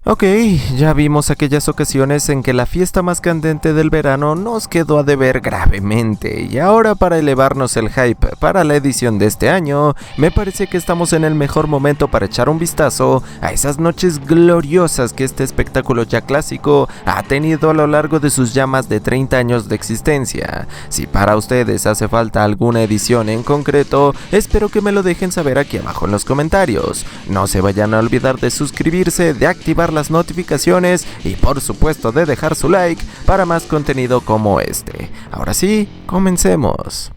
Ok, ya vimos aquellas ocasiones en que la fiesta más candente del verano nos quedó a deber gravemente, y ahora para elevarnos el hype para la edición de este año, me parece que estamos en el mejor momento para echar un vistazo a esas noches gloriosas que este espectáculo ya clásico ha tenido a lo largo de sus ya más de 30 años de existencia. Si para ustedes hace falta alguna edición en concreto, espero que me lo dejen saber aquí abajo en los comentarios. No se vayan a olvidar de suscribirse, de activar las notificaciones y por supuesto de dejar su like para más contenido como este. Ahora sí, comencemos.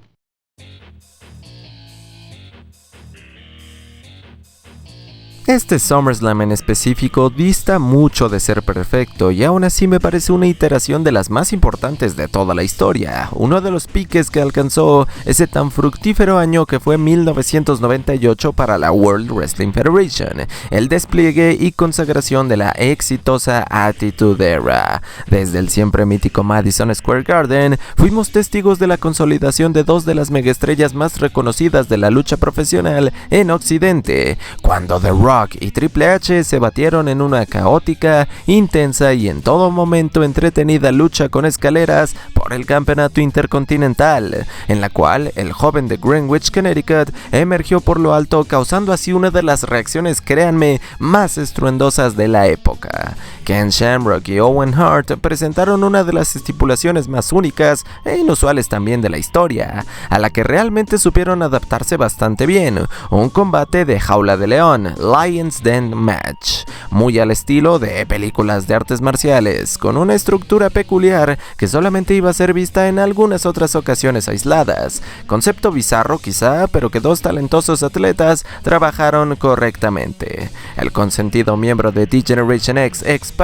Este SummerSlam en específico dista mucho de ser perfecto y aún así me parece una iteración de las más importantes de toda la historia, uno de los piques que alcanzó ese tan fructífero año que fue 1998 para la World Wrestling Federation, el despliegue y consagración de la exitosa Attitude Era. Desde el siempre mítico Madison Square Garden, fuimos testigos de la consolidación de dos de las megaestrellas más reconocidas de la lucha profesional en Occidente, cuando The Rock y Triple H se batieron en una caótica, intensa y en todo momento entretenida lucha con escaleras por el campeonato intercontinental, en la cual el joven de Greenwich, Connecticut, emergió por lo alto, causando así una de las reacciones, créanme, más estruendosas de la época. Ken Shamrock y Owen Hart presentaron una de las estipulaciones más únicas e inusuales también de la historia, a la que realmente supieron adaptarse bastante bien, un combate de jaula de león, Lion's Den Match, muy al estilo de películas de artes marciales, con una estructura peculiar que solamente iba a ser vista en algunas otras ocasiones aisladas, concepto bizarro quizá, pero que dos talentosos atletas trabajaron correctamente. El consentido miembro de D-Generation X, X-Pac,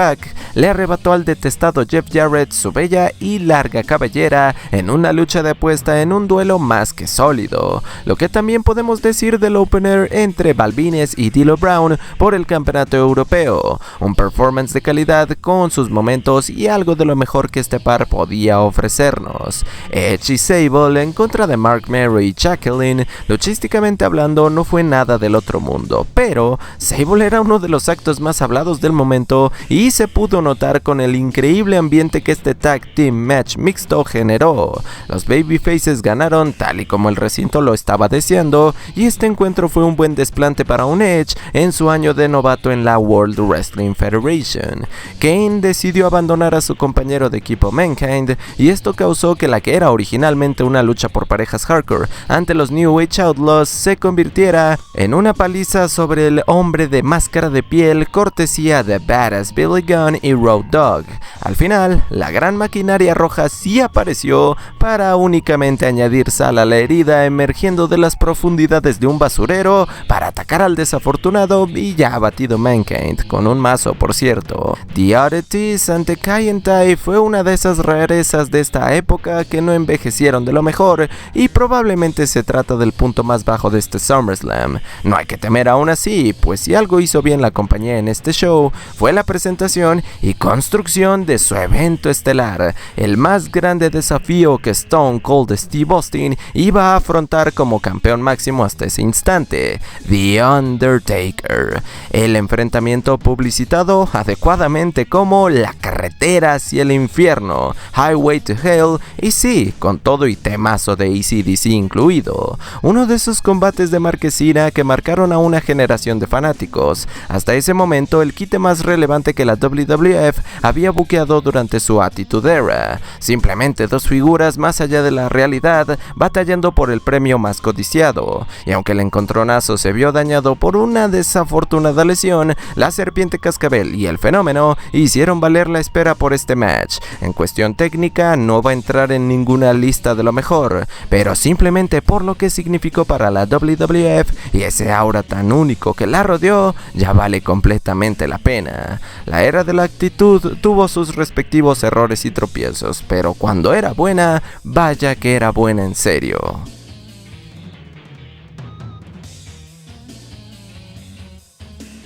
le arrebató al detestado Jeff Jarrett su bella y larga cabellera en una lucha de apuesta en un duelo más que sólido, lo que también podemos decir del opener entre Balvines y D'Lo Brown por el campeonato europeo, un performance de calidad con sus momentos y algo de lo mejor que este par podía ofrecernos. Edge y Sable en contra de Mark Mary y Jacqueline, luchísticamente hablando no fue nada del otro mundo, pero Sable era uno de los actos más hablados del momento y se pudo notar con el increíble ambiente que este tag team match mixto generó. Los babyfaces ganaron tal y como el recinto lo estaba deseando, y este encuentro fue un buen desplante para un Edge en su año de novato en la World Wrestling Federation. Kane decidió abandonar a su compañero de equipo Mankind, y esto causó que la que era originalmente una lucha por parejas hardcore ante los New Age Outlaws se convirtiera en una paliza sobre el hombre de máscara de piel, cortesía de Badass Billy Gunn y Road Dogg. Al final, la gran maquinaria roja sí apareció para únicamente añadir sal a la herida, emergiendo de las profundidades de un basurero para atacar al desafortunado y ya abatido Mankind, con un mazo por cierto. The Oddities ante Kai en Tai fue una de esas rarezas de esta época que no envejecieron de lo mejor, y probablemente se trata del punto más bajo de este SummerSlam. No hay que temer aún así, pues si algo hizo bien la compañía en este show, fue la presentación y construcción de su evento estelar, el más grande desafío que Stone Cold Steve Austin iba a afrontar como campeón máximo hasta ese instante, The Undertaker. El enfrentamiento publicitado adecuadamente como la carretera hacia el infierno, Highway to Hell, y sí, con todo y temazo de AC/DC incluido. Uno de esos combates de marquesina que marcaron a una generación de fanáticos. Hasta ese momento el quite más relevante que la WWF había buqueado durante su Attitude Era. Simplemente dos figuras más allá de la realidad batallando por el premio más codiciado. Y aunque el encontronazo se vio dañado por una desafortunada lesión, la Serpiente Cascabel y el Fenómeno hicieron valer la espera por este match. En cuestión técnica no va a entrar en ninguna lista de lo mejor, pero simplemente por lo que significó para la WWF y ese aura tan único que la rodeó, ya vale completamente la pena. La era de la actitud tuvo sus respectivos errores y tropiezos, pero cuando era buena, vaya que era buena en serio.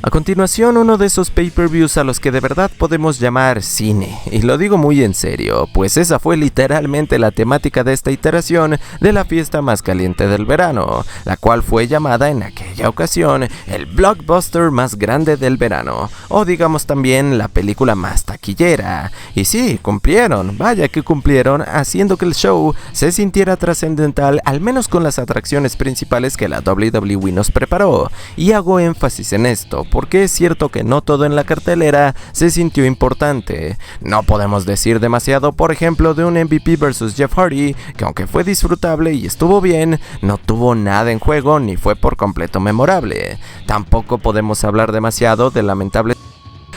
A continuación, uno de esos pay-per-views a los que de verdad podemos llamar cine, y lo digo muy en serio, pues esa fue literalmente la temática de esta iteración de la fiesta más caliente del verano, la cual fue llamada en aquella aquella ocasión el blockbuster más grande del verano, o digamos también la película más taquillera. Y sí, cumplieron, vaya que cumplieron, haciendo que el show se sintiera trascendental, al menos con las atracciones principales que la WWE nos preparó. Y hago énfasis en esto, porque es cierto que no todo en la cartelera se sintió importante. No podemos decir demasiado, por ejemplo, de un MVP vs Jeff Hardy, que aunque fue disfrutable y estuvo bien, no tuvo nada en juego ni fue por completo memorable. Tampoco podemos hablar demasiado del lamentable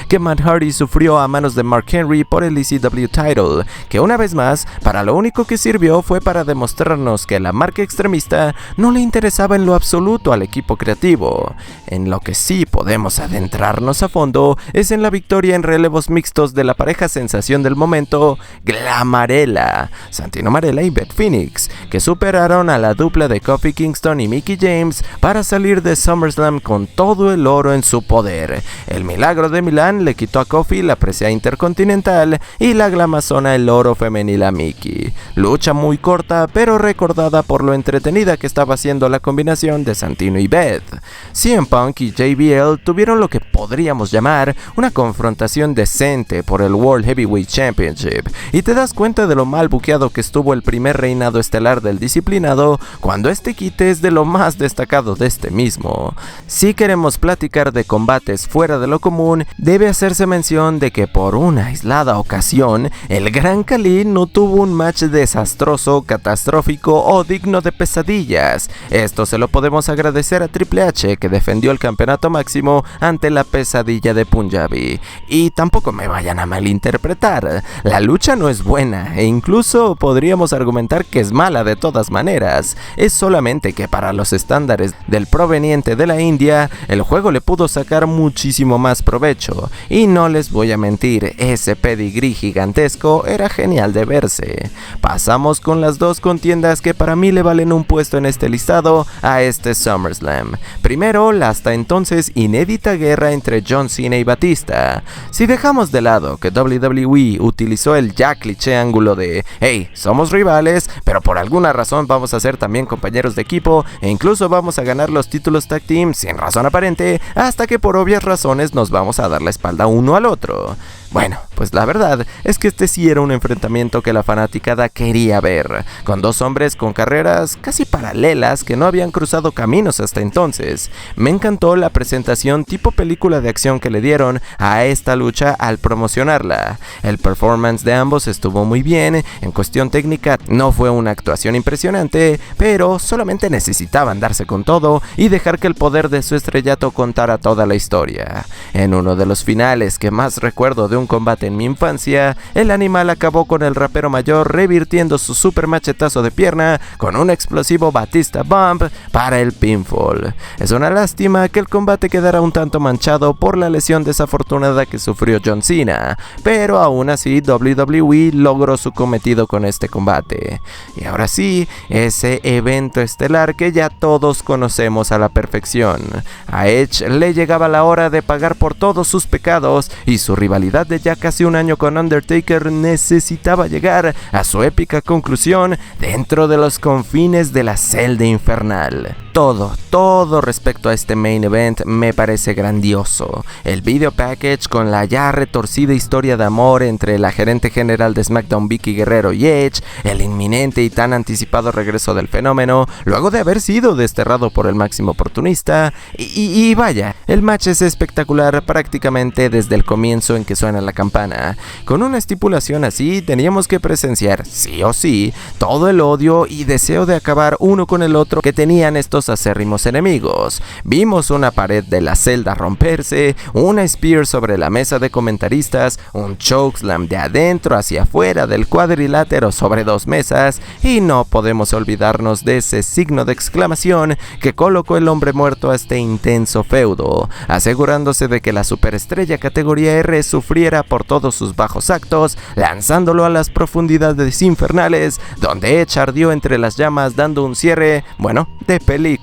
que Matt Hardy sufrió a manos de Mark Henry por el ECW title, que una vez más, para lo único que sirvió fue para demostrarnos que la marca extremista no le interesaba en lo absoluto al equipo creativo. En lo que sí podemos adentrarnos a fondo es en la victoria en relevos mixtos de la pareja sensación del momento, Glamarella, Santino Marella y Beth Phoenix, que superaron a la dupla de Kofi Kingston y Mickie James para salir de SummerSlam con todo el oro en su poder. El milagro de Milán le quitó a Kofi la presea intercontinental y la Glamazona el oro femenil a Mickie. Lucha muy corta pero recordada por lo entretenida que estaba siendo la combinación de Santino y Beth. CM Punk y JBL tuvieron lo que podríamos llamar una confrontación decente por el World Heavyweight Championship, y te das cuenta de lo mal buqueado que estuvo el primer reinado estelar del disciplinado cuando este quite es de lo más destacado de este mismo. Si queremos platicar de combates fuera de lo común, debe hacerse mención de que por una aislada ocasión, el Gran Khali no tuvo un match desastroso, catastrófico o digno de pesadillas. Esto se lo podemos agradecer a Triple H, que defendió el campeonato máximo ante la pesadilla de Punjabi. Y tampoco me vayan a malinterpretar, la lucha no es buena e incluso podríamos argumentar que es mala de todas maneras. Es solamente que para los estándares del proveniente de la India, el juego le pudo sacar muchísimo más provecho. Y no les voy a mentir, ese pedigrí gigantesco era genial de verse. Pasamos con las dos contiendas que para mí le valen un puesto en este listado a este SummerSlam. Primero, la hasta entonces inédita guerra entre John Cena y Batista. Si dejamos de lado que WWE utilizó el ya cliché ángulo de hey, somos rivales, pero por alguna razón vamos a ser también compañeros de equipo e incluso vamos a ganar los títulos tag team sin razón aparente, hasta que por obvias razones nos vamos a dar la espalda uno al otro. Bueno, pues la verdad es que este sí era un enfrentamiento que la fanaticada quería ver, con dos hombres con carreras casi paralelas que no habían cruzado caminos hasta entonces. Me encantó la presentación tipo película de acción que le dieron a esta lucha al promocionarla. El performance de ambos estuvo muy bien, en cuestión técnica no fue una actuación impresionante, pero solamente necesitaban darse con todo y dejar que el poder de su estrellato contara toda la historia. En uno de los finales que más recuerdo de un combate en mi infancia, el animal acabó con el rapero mayor revirtiendo su super machetazo de pierna con un explosivo Batista Bump para el pinfall. Es una lástima que el combate quedara un tanto manchado por la lesión desafortunada que sufrió John Cena, pero aún así WWE logró su cometido con este combate. Y ahora sí, ese evento estelar que ya todos conocemos a la perfección. A Edge le llegaba la hora de pagar por todos sus pecados y su rivalidad de ya casi un año con Undertaker necesitaba llegar a su épica conclusión dentro de los confines de la celda infernal. Todo respecto a este main event me parece grandioso. El video package con la ya retorcida historia de amor entre la gerente general de SmackDown Vicky Guerrero y Edge, el inminente y tan anticipado regreso del fenómeno luego de haber sido desterrado por el máximo oportunista, y vaya, el match es espectacular prácticamente desde el comienzo en que suena la campana. Con una estipulación así teníamos que presenciar, sí o sí, todo el odio y deseo de acabar uno con el otro que tenían estos acérrimos enemigos. Vimos una pared de la celda romperse, una spear sobre la mesa de comentaristas, un chokeslam de adentro hacia afuera del cuadrilátero sobre dos mesas, y no podemos olvidarnos de ese signo de exclamación que colocó el hombre muerto a este intenso feudo, asegurándose de que la superestrella categoría R sufriera por todos sus bajos actos, lanzándolo a las profundidades infernales, donde Edge ardió entre las llamas dando un cierre, bueno, de película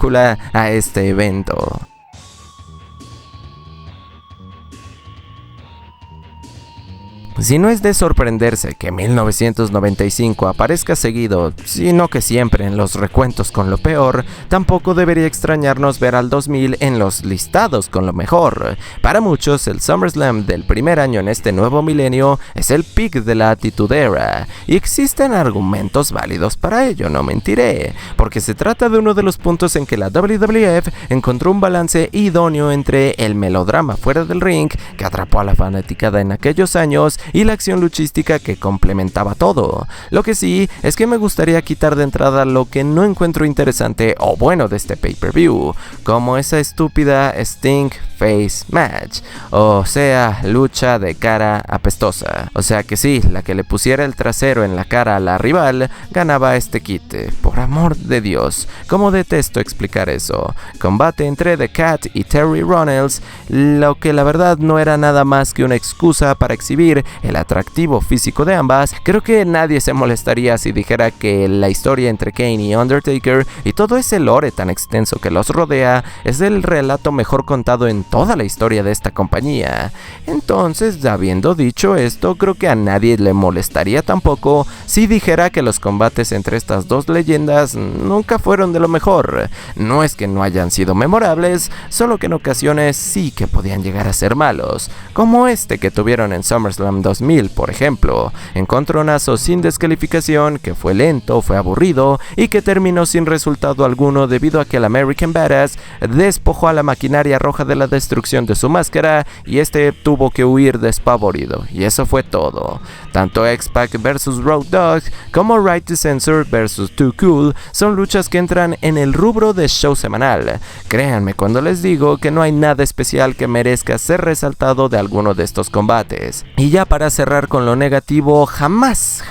a este evento. Si no es de sorprenderse que 1995 aparezca seguido, sino que siempre en los recuentos con lo peor, tampoco debería extrañarnos ver al 2000 en los listados con lo mejor. Para muchos, el SummerSlam del primer año en este nuevo milenio es el peak de la Attitude Era, y existen argumentos válidos para ello, no mentiré, porque se trata de uno de los puntos en que la WWF encontró un balance idóneo entre el melodrama fuera del ring, que atrapó a la fanaticada en aquellos años, y la acción luchística que complementaba todo. Lo que sí es que me gustaría quitar de entrada lo que no encuentro interesante o bueno de este pay-per-view, como esa estúpida Sting Face Match, o sea, lucha de cara apestosa. O sea que sí, la que le pusiera el trasero en la cara a la rival ganaba este quite. Por amor de Dios, cómo detesto explicar eso. Combate entre The Cat y Terry Runnels, lo que la verdad no era nada más que una excusa para exhibir el atractivo físico de ambas. Creo que nadie se molestaría si dijera que la historia entre Kane y Undertaker y todo ese lore tan extenso que los rodea es el relato mejor contado en toda la historia de esta compañía. Entonces, habiendo dicho esto, creo que a nadie le molestaría tampoco si dijera que los combates entre estas dos leyendas nunca fueron de lo mejor. No es que no hayan sido memorables, solo que en ocasiones sí que podían llegar a ser malos, como este que tuvieron en SummerSlam 2000, por ejemplo, encontronazo sin descalificación que fue lento, fue aburrido y que terminó sin resultado alguno debido a que el American Badass despojó a la maquinaria roja de la destrucción de su máscara y este tuvo que huir despavorido, y eso fue todo. Tanto X-Pac vs Road Dogg como Right to Censor vs Too Cool son luchas que entran en el rubro de show semanal. Créanme cuando les digo que no hay nada especial que merezca ser resaltado de alguno de estos combates. Y ya para cerrar con lo negativo, jamás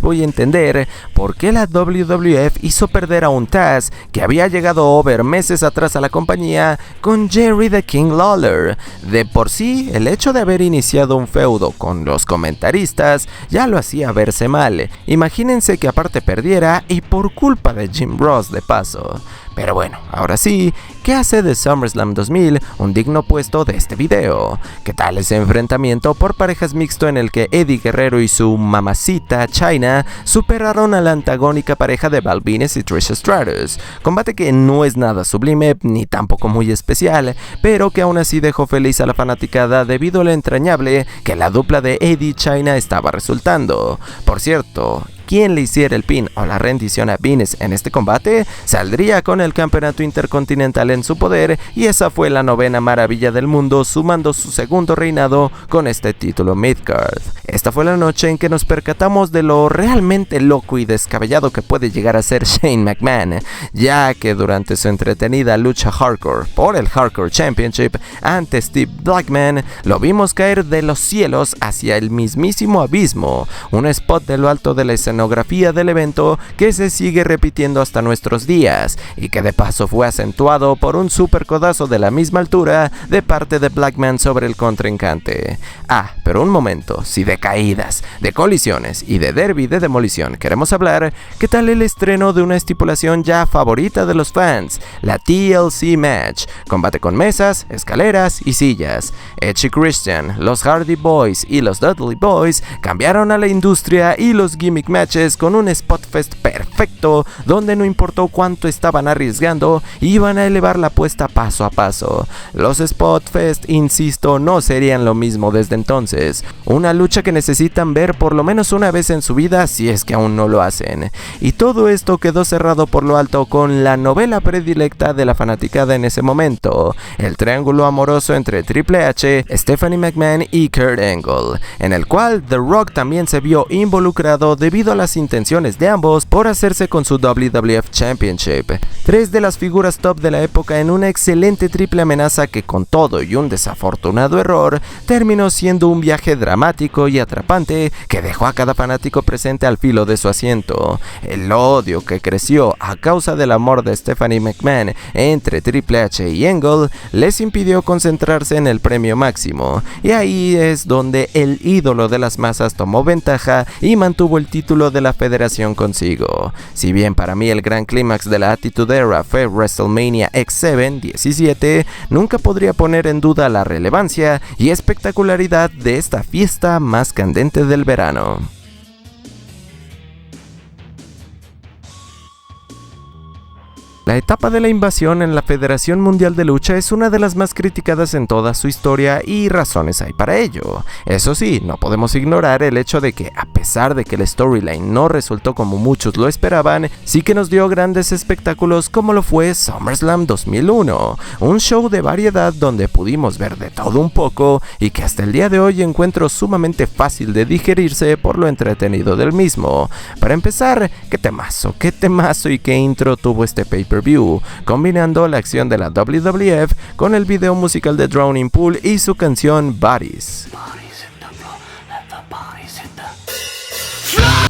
voy a entender por qué la WWF hizo perder a un Taz que había llegado over meses atrás a la compañía con Jerry the King Lawler. De por sí, el hecho de haber iniciado un feudo con los comentaristas ya lo hacía verse mal. Imagínense que aparte perdiera y por culpa de Jim Ross de paso. Pero bueno, ahora sí, ¿qué hace de SummerSlam 2000 un digno puesto de este video? ¿Qué tal ese enfrentamiento por parejas mixto en el que Eddie Guerrero y su mamacita Chyna superaron a la antagónica pareja de Val Venis y Trish Stratus? Combate que no es nada sublime ni tampoco muy especial, pero que aún así dejó feliz a la fanaticada debido a lo entrañable que la dupla de Eddie y Chyna estaba resultando. Por cierto, quien le hiciera el pin o la rendición a Venis en este combate saldría con el campeonato intercontinental en su poder, y esa fue la novena maravilla del mundo, sumando su segundo reinado con este título midcard. Esta fue la noche en que nos percatamos de lo realmente loco y descabellado que puede llegar a ser Shane McMahon, ya que durante su entretenida lucha hardcore por el Hardcore Championship ante Steve Blackman, lo vimos caer de los cielos hacia el mismísimo abismo, un spot de lo alto de la escenografía del evento que se sigue repitiendo hasta nuestros días, y que de paso fue acentuado por un super codazo de la misma altura de parte de Blackman sobre el contrincante. Pero un momento, si de caídas, de colisiones y de derby de demolición queremos hablar, ¿qué tal el estreno de una estipulación ya favorita de los fans? La TLC Match, combate con mesas, escaleras y sillas. Edge y Christian, los Hardy Boys y los Dudley Boys cambiaron a la industria y los gimmick matches con un spot fest perfecto, donde no importó cuánto estaban arriesgando, iban a elevar la apuesta paso a paso. Los spot fest, insisto, no serían lo mismo desde entonces. Una lucha que necesitan ver por lo menos una vez en su vida si es que aún no lo hacen. Y todo esto quedó cerrado por lo alto con la novela predilecta de la fanaticada en ese momento, el triángulo amoroso entre Triple H, Stephanie McMahon y Kurt Angle, en el cual The Rock también se vio involucrado debido a las intenciones de ambos por hacerse con su WWF Championship. Tres de las figuras top de la época en una excelente triple amenaza que, con todo y un desafortunado error, terminó siendo un viaje dramático y atrapante que dejó a cada fanático presente al filo de su asiento. El odio que creció a causa del amor de Stephanie McMahon entre Triple H y Angle les impidió concentrarse en el premio máximo, y ahí es donde el ídolo de las masas tomó ventaja y mantuvo el título título de la federación consigo. Si bien para mí el gran clímax de la Attitude Era fue WrestleMania X7 17, nunca podría poner en duda la relevancia y espectacularidad de esta fiesta más candente del verano. La etapa de la invasión en la Federación Mundial de Lucha es una de las más criticadas en toda su historia y razones hay para ello. Eso sí, no podemos ignorar el hecho de que, a pesar de que el storyline no resultó como muchos lo esperaban, sí que nos dio grandes espectáculos como lo fue SummerSlam 2001, un show de variedad donde pudimos ver de todo un poco y que hasta el día de hoy encuentro sumamente fácil de digerirse por lo entretenido del mismo. Para empezar, qué temazo y qué intro tuvo este pay-per-view, combinando la acción de la WWF con el video musical de Drowning Pool y su canción Bodies.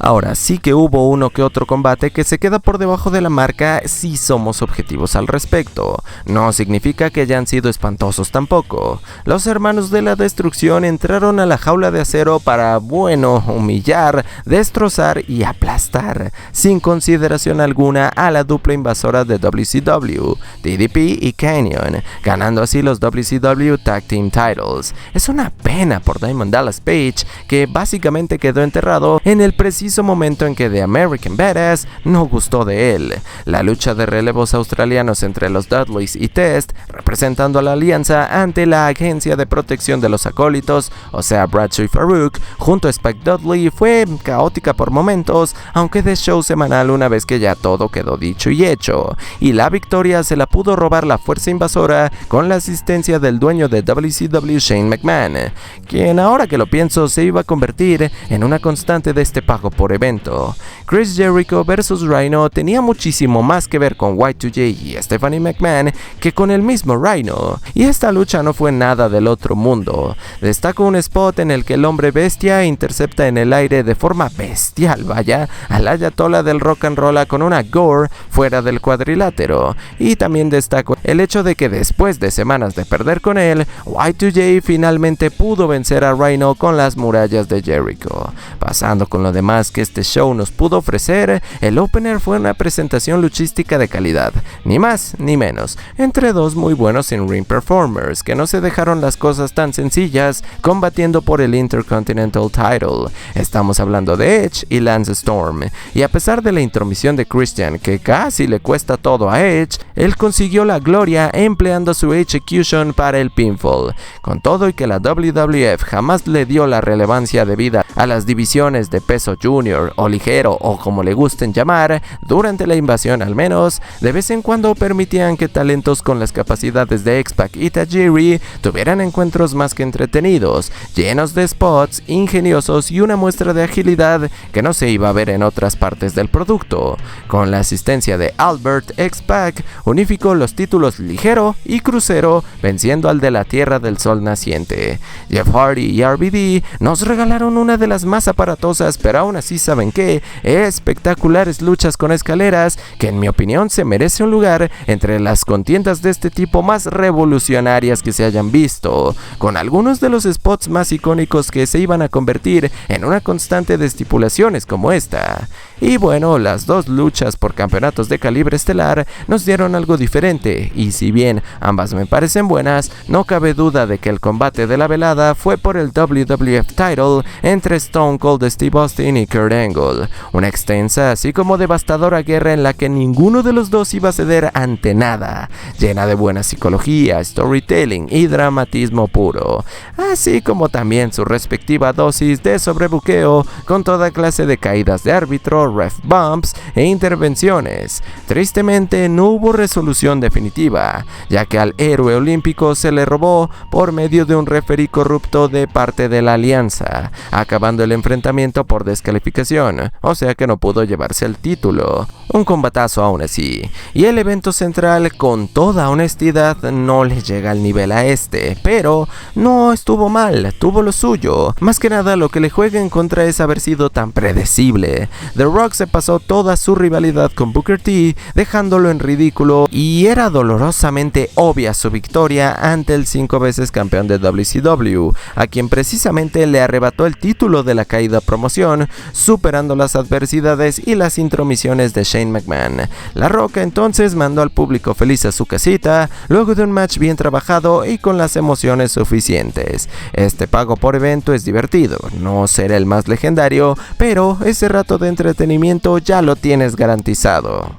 Ahora sí que hubo uno que otro combate que se queda por debajo de la marca si somos objetivos al respecto. No significa que hayan sido espantosos tampoco. Los hermanos de la destrucción entraron a la jaula de acero para, humillar, destrozar y aplastar, sin consideración alguna, a la dupla invasora de WCW, DDP y Kanyon, ganando así los WCW Tag Team Titles. Es una pena por Diamond Dallas Page, que básicamente quedó enterrado en el preciso momento en que The American Badass no gustó de él. La lucha de relevos australianos entre los Dudleys y Test, representando a la alianza ante la Agencia de Protección de los Acólitos, o sea Bradshaw y Farouk, junto a Spike Dudley, fue caótica por momentos, aunque de show semanal una vez que ya todo quedó dicho y hecho, y la victoria se la pudo robar la fuerza invasora con la asistencia del dueño de WCW, Shane McMahon, quien, ahora que lo pienso, se iba a convertir en una constante de este pago por evento. Chris Jericho vs Rhino tenía muchísimo más que ver con Y2J y Stephanie McMahon que con el mismo Rhino, y esta lucha no fue nada del otro mundo. Destaco un spot en el que el hombre bestia intercepta en el aire de forma bestial, al ayatollah del rock and roll con una gore fuera del cuadrilátero, y también destaco el hecho de que después de semanas de perder con él, Y2J finalmente pudo vencer a Rhino con las murallas de Jericho. Pasando con lo demás que este show nos pudo ofrecer, el opener fue una presentación luchística de calidad, ni más ni menos, entre dos muy buenos in-ring performers que no se dejaron las cosas tan sencillas combatiendo por el Intercontinental Title. Estamos hablando de Edge y Lance Storm, y a pesar de la intromisión de Christian, que casi le cuesta todo a Edge, él consiguió la gloria empleando su execution para el pinfall. Con todo y que la WWF jamás le dio la relevancia debida a las divisiones de peso junior o ligero, o como le gusten llamar, durante la invasión al menos, de vez en cuando permitían que talentos con las capacidades de X-Pac y Tajiri tuvieran encuentros más que entretenidos, llenos de spots ingeniosos y una muestra de agilidad que no se iba a ver en otras partes del producto. Con la asistencia de Albert, X-Pac unificó los títulos ligero y crucero, venciendo al de la Tierra del Sol naciente. Jeff Hardy y RVD nos regalaron una de las más aparatosas, pero aún así, ¿saben qué?, espectaculares luchas con escaleras que en mi opinión se merece un lugar entre las contiendas de este tipo más revolucionarias que se hayan visto, con algunos de los spots más icónicos que se iban a convertir en una constante de estipulaciones como esta. Y bueno, las dos luchas por campeonatos de calibre estelar nos dieron algo diferente, y si bien ambas me parecen buenas, no cabe duda de que el combate de la velada fue por el WWF Title entre Stone Cold Steve Austin y Kurt Angle, una extensa así como devastadora guerra en la que ninguno de los dos iba a ceder ante nada, llena de buena psicología, storytelling y dramatismo puro, así como también su respectiva dosis de sobrebuqueo con toda clase de caídas de árbitro, ref bumps e intervenciones. Tristemente no hubo resolución definitiva, ya que al héroe olímpico se le robó por medio de un referee corrupto de parte de la alianza, acabando el enfrentamiento por descalificación, o sea que no pudo llevarse el título. un combatazo aún así. Y el evento central, con toda honestidad, no le llega al nivel a este, pero no estuvo mal, tuvo lo suyo. Más que nada lo que le juega en contra es haber sido tan predecible. The Rock se pasó toda su rivalidad con Booker T, dejándolo en ridículo, y era dolorosamente obvia su victoria ante el 5 veces campeón de WCW, a quien precisamente le arrebató el título de la caída promoción, superando las adversidades y las intromisiones de Shane McMahon. La Roca entonces mandó al público feliz a su casita, luego de un match bien trabajado y con las emociones suficientes. Este pago por evento es divertido, no será el más legendario, pero ese rato de entretenimiento ya lo tienes garantizado.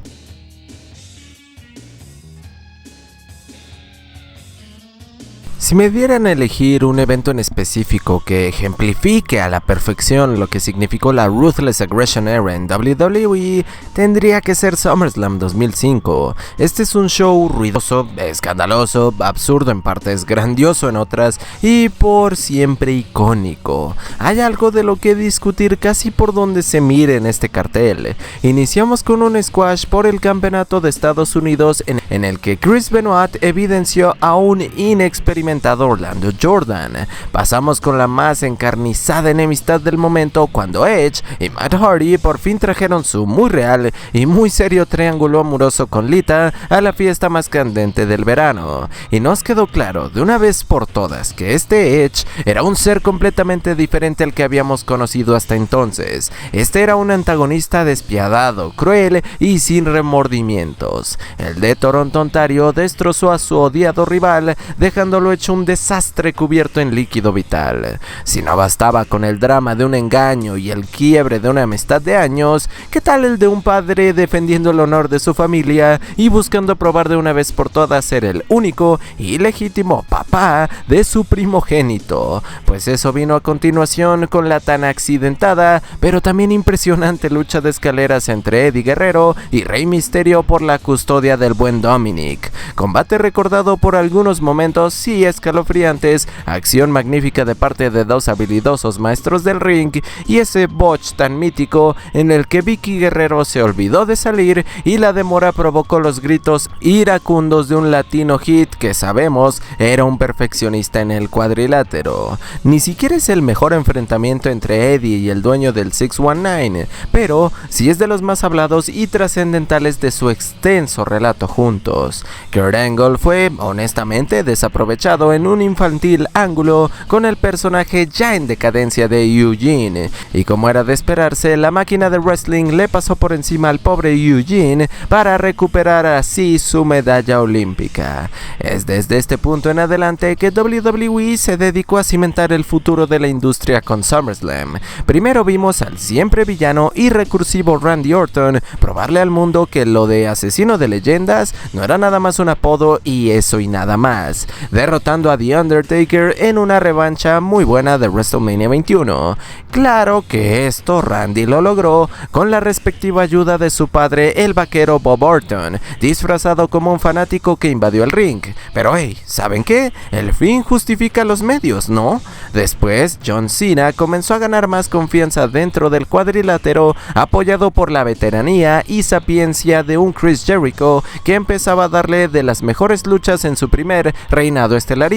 Si me dieran a elegir un evento en específico que ejemplifique a la perfección lo que significó la Ruthless Aggression Era en WWE, tendría que ser SummerSlam 2005. Este es un show ruidoso, escandaloso, absurdo en partes, grandioso en otras y por siempre icónico. Hay algo de lo que discutir casi por donde se mire en este cartel. Iniciamos con un squash por el campeonato de Estados Unidos en el que Chris Benoit evidenció a un inexperimentado Orlando Jordan. Pasamos con la más encarnizada enemistad del momento cuando Edge y Matt Hardy por fin trajeron su muy real y muy serio triángulo amoroso con Lita a la fiesta más candente del verano. Y nos quedó claro de una vez por todas que este Edge era un ser completamente diferente al que habíamos conocido hasta entonces. Este era un antagonista despiadado, cruel y sin remordimientos. El de Toronto, Ontario, destrozó a su odiado rival, dejándolo hecho un desastre cubierto en líquido vital. Si no bastaba con el drama de un engaño y el quiebre de una amistad de años, ¿qué tal el de un padre defendiendo el honor de su familia y buscando probar de una vez por todas ser el único y legítimo papá de su primogénito? Pues eso vino a continuación con la tan accidentada pero también impresionante lucha de escaleras entre Eddie Guerrero y Rey Mysterio por la custodia del buen Dominic. Combate recordado por algunos momentos sí escalofriantes, acción magnífica de parte de dos habilidosos maestros del ring y ese botch tan mítico en el que Vicky Guerrero se olvidó de salir y la demora provocó los gritos iracundos de un latino hit que sabemos era un perfeccionista en el cuadrilátero. Ni siquiera es el mejor enfrentamiento entre Eddie y el dueño del 619, pero sí es de los más hablados y trascendentales de su extenso relato juntos. Kurt Angle fue honestamente desaprovechado en un infantil ángulo con el personaje ya en decadencia de Eugene, y como era de esperarse, la máquina de wrestling le pasó por encima al pobre Eugene para recuperar así su medalla olímpica. Es desde este punto en adelante que WWE se dedicó a cimentar el futuro de la industria con SummerSlam. Primero vimos al siempre villano y recursivo Randy Orton probarle al mundo que lo de asesino de leyendas no era nada más un apodo y eso y nada más, derrotando a The Undertaker en una revancha muy buena de WrestleMania 21. Claro que esto Randy lo logró con la respectiva ayuda de su padre, el vaquero Bob Orton, disfrazado como un fanático que invadió el ring. Pero hey, ¿saben qué? El fin justifica los medios, ¿no? Después, John Cena comenzó a ganar más confianza dentro del cuadrilátero, apoyado por la veteranía y sapiencia de un Chris Jericho que empezaba a darle de las mejores luchas en su primer reinado estelar.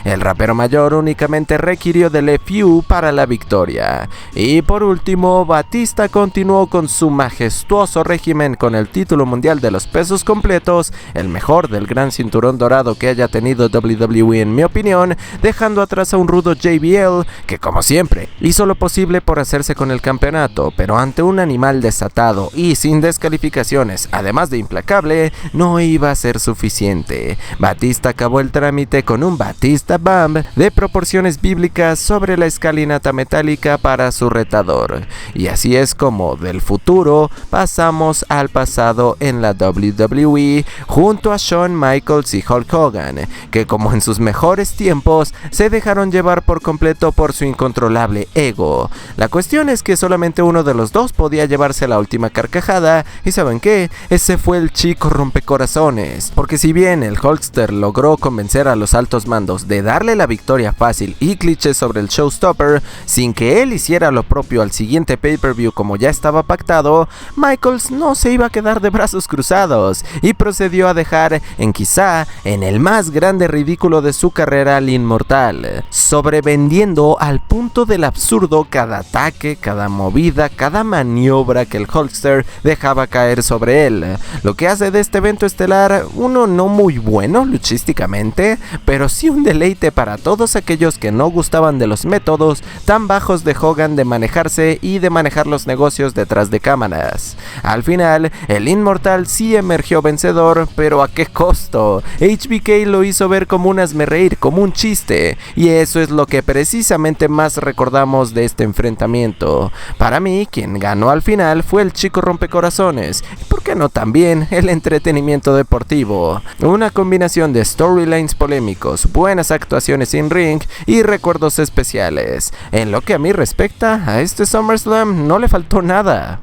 El rapero mayor únicamente requirió del FU para la victoria. Y por último, Batista continuó con su majestuoso régimen con el título mundial de los pesos completos, el mejor del gran cinturón dorado que haya tenido WWE en mi opinión, dejando atrás a un rudo JBL que como siempre hizo lo posible por hacerse con el campeonato, pero ante un animal desatado y sin descalificaciones, además de implacable, no iba a ser suficiente. Batista acabó el trámite con un Batista Bomb de proporciones bíblicas sobre la escalinata metálica para su retador. Y así es como del futuro pasamos al pasado en la WWE junto a Shawn Michaels y Hulk Hogan, que como en sus mejores tiempos se dejaron llevar por completo por su incontrolable ego. La cuestión es que solamente uno de los dos podía llevarse la última carcajada y ¿saben qué? Ese fue el chico rompecorazones, porque si bien el Hulkster logró convencer a los los altos mandos de darle la victoria fácil y cliché sobre el showstopper sin que él hiciera lo propio al siguiente pay-per-view como ya estaba pactado, Michaels no se iba a quedar de brazos cruzados y procedió a dejar quizá en el más grande ridículo de su carrera al Inmortal, sobrevendiendo al punto del absurdo cada ataque, cada movida, cada maniobra que el Hulkster dejaba caer sobre él, lo que hace de este evento estelar uno no muy bueno luchísticamente, pero sí un deleite para todos aquellos que no gustaban de los métodos tan bajos de Hogan de manejarse y de manejar los negocios detrás de cámaras. Al final, el Inmortal sí emergió vencedor, pero ¿a qué costo? HBK lo hizo ver como un hazmerreír, como un chiste, y eso es lo que precisamente más recordamos de este enfrentamiento. Para mí, quien ganó al final fue el chico rompecorazones, y por qué no también el entretenimiento deportivo. Una combinación de storylines polémicos, buenas actuaciones in ring y recuerdos especiales. En lo que a mí respecta, a este SummerSlam no le faltó nada.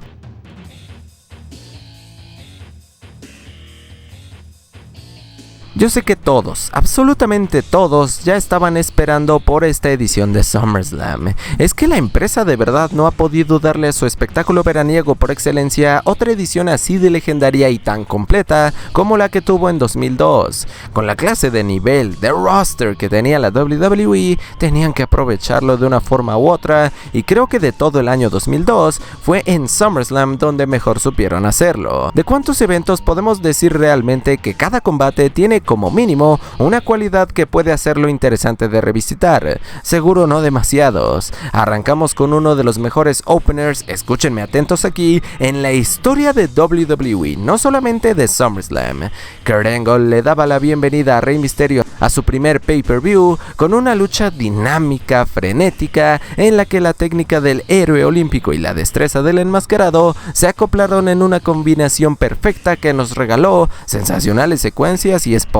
Yo sé que todos, absolutamente todos, ya estaban esperando por esta edición de SummerSlam. Es que la empresa de verdad no ha podido darle a su espectáculo veraniego por excelencia otra edición así de legendaria y tan completa como la que tuvo en 2002. Con la clase de nivel, de roster que tenía la WWE, tenían que aprovecharlo de una forma u otra, y creo que de todo el año 2002 fue en SummerSlam donde mejor supieron hacerlo. ¿De cuántos eventos podemos decir realmente que cada combate tiene como mínimo una cualidad que puede hacerlo interesante de revisitar? Seguro no demasiados. Arrancamos con uno de los mejores openers, escúchenme atentos aquí, en la historia de WWE, no solamente de SummerSlam. Kurt Angle le daba la bienvenida a Rey Mysterio a su primer pay-per-view con una lucha dinámica, frenética, en la que la técnica del héroe olímpico y la destreza del enmascarado se acoplaron en una combinación perfecta que nos regaló sensacionales secuencias y spots.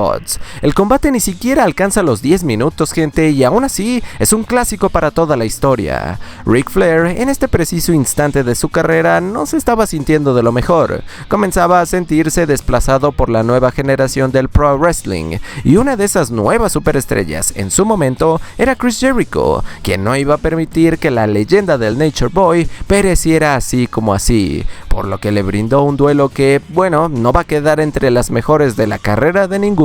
El combate ni siquiera alcanza los 10 minutos, gente, y aún así es un clásico para toda la historia. Ric Flair, en este preciso instante de su carrera, no se estaba sintiendo de lo mejor. Comenzaba a sentirse desplazado por la nueva generación del pro wrestling, y una de esas nuevas superestrellas en su momento era Chris Jericho, quien no iba a permitir que la leyenda del Nature Boy pereciera así como así, por lo que le brindó un duelo que, bueno, no va a quedar entre las mejores de la carrera de ninguno,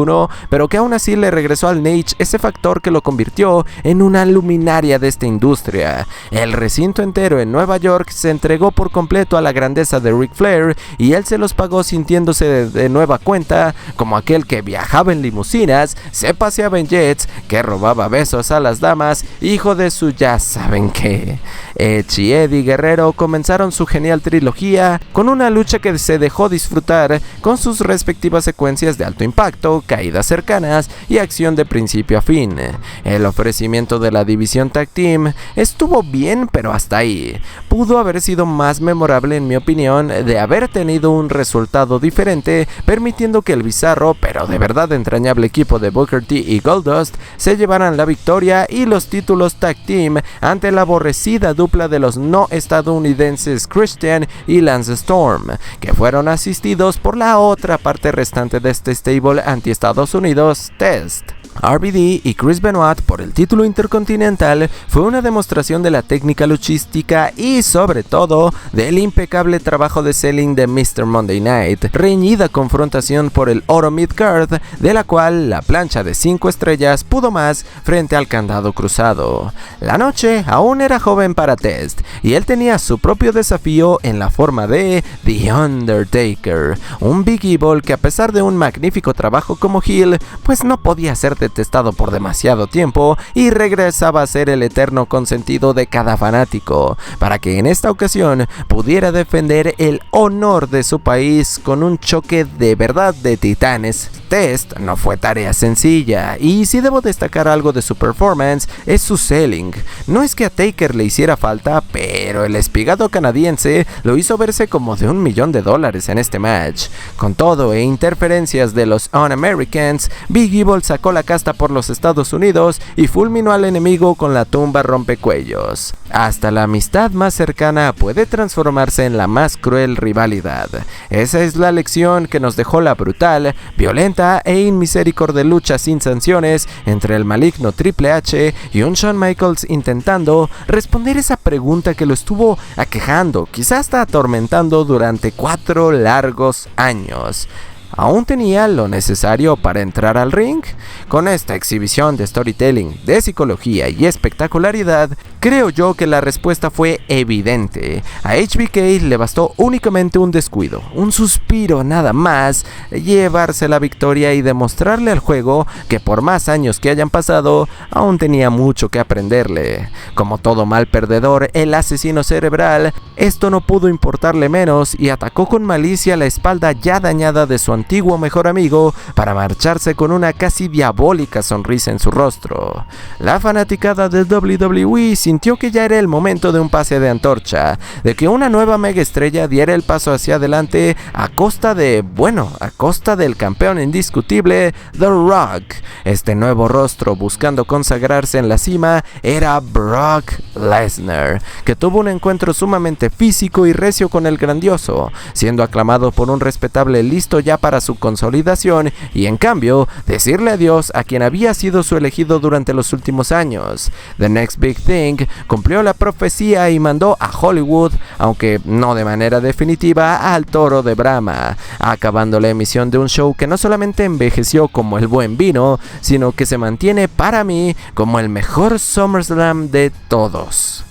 pero que aún así le regresó al Nate ese factor que lo convirtió en una luminaria de esta industria. El recinto entero en Nueva York se entregó por completo a la grandeza de Ric Flair, y él se los pagó sintiéndose de nueva cuenta como aquel que viajaba en limusinas, se paseaba en jets, que robaba besos a las damas, hijo de su ya saben qué. Edge y Eddie Guerrero comenzaron su genial trilogía con una lucha que se dejó disfrutar con sus respectivas secuencias de alto impacto, caídas cercanas y acción de principio a fin. El ofrecimiento de la división Tag Team estuvo bien, pero hasta ahí. Pudo haber sido más memorable, en mi opinión, de haber tenido un resultado diferente, permitiendo que el bizarro pero de verdad entrañable equipo de Booker T y Goldust se llevaran la victoria y los títulos Tag Team ante la aborrecida dupla de los no estadounidenses Christian y Lance Storm, que fueron asistidos por la otra parte restante de este stable anti-Estados Unidos, Test. RVD y Chris Benoit por el título intercontinental fue una demostración de la técnica luchística y sobre todo del impecable trabajo de selling de Mr. Monday Night, reñida confrontación por el oro midcard, de la cual la plancha de 5 estrellas pudo más frente al candado cruzado. La noche aún era joven para Test y él tenía su propio desafío en la forma de The Undertaker, un Big Evil que, a pesar de un magnífico trabajo como heel, pues no podía ser detestado por demasiado tiempo y regresaba a ser el eterno consentido de cada fanático, para que en esta ocasión pudiera defender el honor de su país con un choque de verdad de titanes. Test no fue tarea sencilla, y si debo destacar algo de su performance es su selling. No es que a Taker le hiciera falta, pero el espigado canadiense lo hizo verse como de $1 millón en este match. Con todo e interferencias de los Un-Americans, Big Evil sacó la casa hasta por los Estados Unidos y fulminó al enemigo con la tumba rompecuellos. Hasta la amistad más cercana puede transformarse en la más cruel rivalidad. Esa es la lección que nos dejó la brutal, violenta e inmisericordial lucha sin sanciones entre el maligno Triple H y un Shawn Michaels intentando responder esa pregunta que lo estuvo aquejando, quizás hasta atormentando durante 4 largos años. ¿Aún tenía lo necesario para entrar al ring? Con esta exhibición de storytelling, de psicología y espectacularidad, creo yo que la respuesta fue evidente. A HBK le bastó únicamente un descuido, un suspiro nada más, llevarse la victoria y demostrarle al juego que por más años que hayan pasado, aún tenía mucho que aprenderle. Como todo mal perdedor, el asesino cerebral, esto no pudo importarle menos y atacó con malicia la espalda ya dañada de su antiguo mejor amigo para marcharse con una casi diabólica sonrisa en su rostro. La fanaticada de WWE sintió que ya era el momento de un pase de antorcha, de que una nueva mega estrella diera el paso hacia adelante a costa del campeón indiscutible The Rock. Este nuevo rostro buscando consagrarse en la cima era Brock Lesnar, que tuvo un encuentro sumamente físico y recio con el grandioso, siendo aclamado por un respetable listo ya para su consolidación y en cambio decirle adiós a quien había sido su elegido durante los últimos años. The Next Big Thing cumplió la profecía y mandó a Hollywood, aunque no de manera definitiva, al Toro de Brahma, acabando la emisión de un show que no solamente envejeció como el buen vino, sino que se mantiene para mí como el mejor SummerSlam de todos.